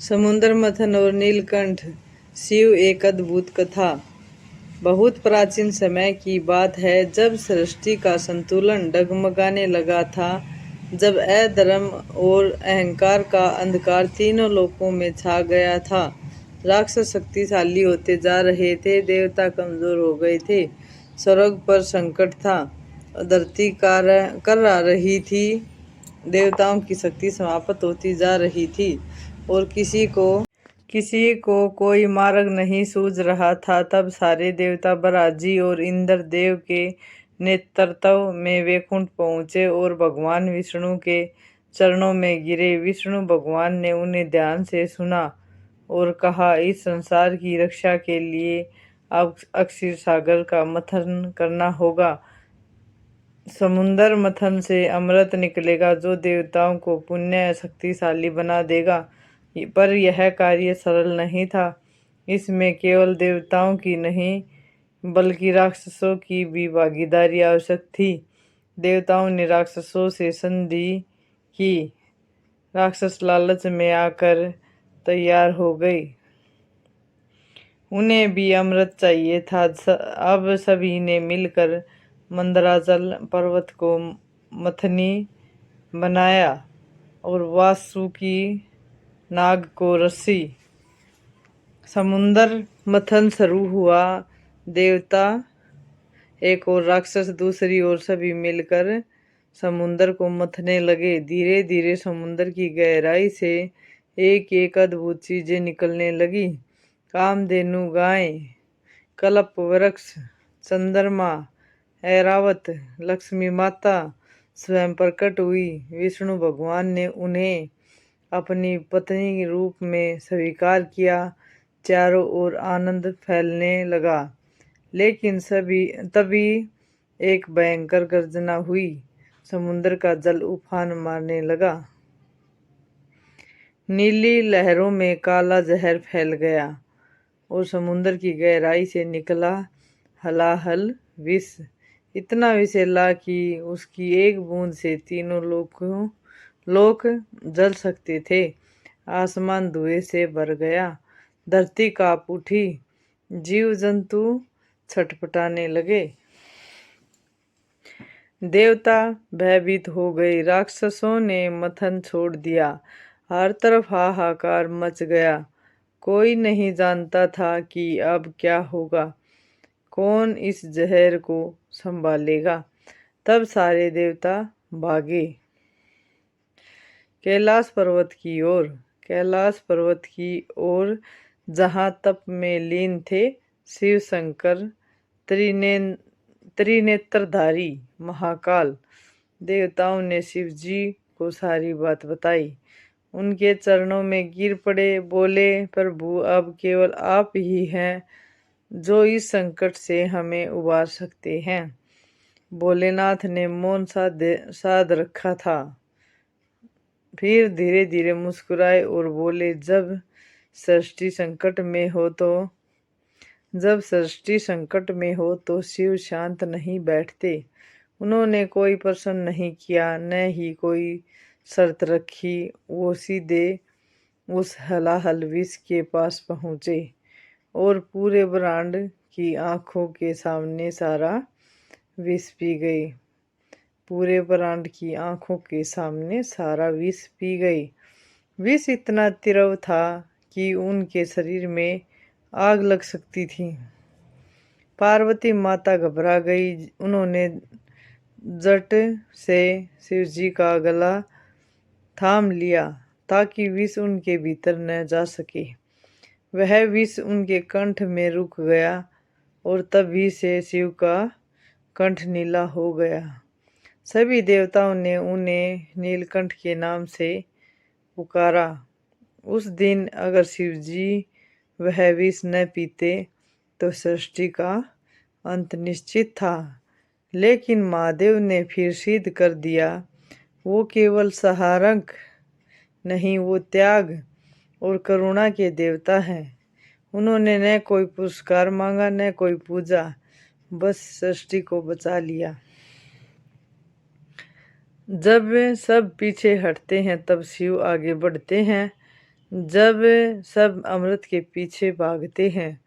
समुद्र मंथन और नीलकंठ। शिव एक अद्भुत कथा। बहुत प्राचीन समय की बात है, जब सृष्टि का संतुलन डगमगाने लगा था, जब अधर्म और अहंकार का अंधकार तीनों लोकों में छा गया था। राक्षस शक्तिशाली होते जा रहे थे, देवता कमजोर हो गए थे, स्वर्ग पर संकट था, धरती कर रही थी, देवताओं की शक्ति समाप्त होती जा रही थी और किसी को कोई मार्ग नहीं सूझ रहा था। तब सारे देवता ब्रह्माजी और इंद्र देव के नेतृत्व में वैकुंठ पहुंचे और भगवान विष्णु के चरणों में गिरे। विष्णु भगवान ने उन्हें ध्यान से सुना और कहा, इस संसार की रक्षा के लिए अब अक्षीर सागर का मंथन करना होगा। समुद्र मंथन से अमृत निकलेगा जो देवताओं को पुण्य शक्तिशाली बना देगा। पर यह कार्य सरल नहीं था। इसमें केवल देवताओं की नहीं बल्कि राक्षसों की भी भागीदारी आवश्यक थी। देवताओं ने राक्षसों से संधि की। राक्षस लालच में आकर तैयार हो गए। उन्हें भी अमृत चाहिए था। अब सभी ने मिलकर मंदराचल पर्वत को मथनी बनाया और वासुकी नाग को रस्सी। समुद्र मंथन शुरू हुआ। देवता एक और राक्षस दूसरी ओर, सभी मिलकर समुद्र को मथने लगे। धीरे धीरे समुद्र की गहराई से एक एक अद्भुत चीजें निकलने लगी। कामधेनु गाय, कल्प वृक्ष, चंद्रमा, ऐरावत, लक्ष्मी माता स्वयं प्रकट हुई। विष्णु भगवान ने उन्हें अपनी पत्नी रूप में स्वीकार किया। चारों ओर आनंद फैलने लगा। लेकिन तभी एक भयंकर गर्जना हुई। समुद्र का जल उफान मारने लगा। नीली लहरों में काला जहर फैल गया और समुद्र की गहराई से निकला हलाहल विष, इतना विषैला कि उसकी एक बूंद से तीनों लोक जल सकते थे। आसमान धुएं से भर गया, धरती कांप उठी, जीव जंतु छटपटाने लगे। देवता भयभीत हो गए। राक्षसों ने मंथन छोड़ दिया। हर तरफ हाहाकार मच गया। कोई नहीं जानता था कि अब क्या होगा, कौन इस जहर को संभालेगा। तब सारे देवता भागे कैलाश पर्वत की ओर, जहां तप में लीन थे शिव शंकर त्रिनेत्रधारी महाकाल। देवताओं ने शिव जी को सारी बात बताई। उनके चरणों में गिर पड़े, बोले, प्रभु अब केवल आप ही हैं जो इस संकट से हमें उबार सकते हैं। भोलेनाथ ने मौन साध रखा था, फिर धीरे धीरे मुस्कुराए और बोले, जब सृष्टि संकट में हो तो शिव शांत नहीं बैठते। उन्होंने कोई प्रश्न नहीं किया, न ही कोई शर्त रखी। वो सीधे उस हलाहल विष के पास पहुंचे और पूरे ब्रह्मांड की आंखों के सामने सारा विष पी गए। विष इतना तीव्र था कि उनके शरीर में आग लग सकती थी। पार्वती माता घबरा गई। उन्होंने झट से शिवजी का गला थाम लिया ताकि विष उनके भीतर न जा सके। वह विष उनके कंठ में रुक गया और तभी से शिव का कंठ नीला हो गया। सभी देवताओं ने उन्हें नीलकंठ के नाम से पुकारा। उस दिन अगर शिवजी वह विष न पीते तो सृष्टि का अंत निश्चित था। लेकिन महादेव ने फिर सिद्ध कर दिया, वो केवल संहारक नहीं, वो त्याग और करुणा के देवता हैं। उन्होंने न कोई पुरस्कार मांगा, न कोई पूजा, बस सृष्टि को बचा लिया। जब सब पीछे हटते हैं तब शिव आगे बढ़ते हैं। जब सब अमृत के पीछे भागते हैं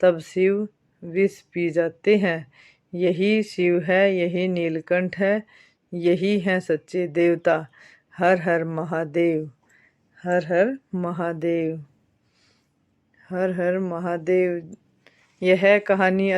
तब शिव विष पी जाते हैं। यही शिव है, यही नीलकंठ है, यही हैं सच्चे देवता। हर हर महादेव, हर हर महादेव, हर हर महादेव। यह कहानी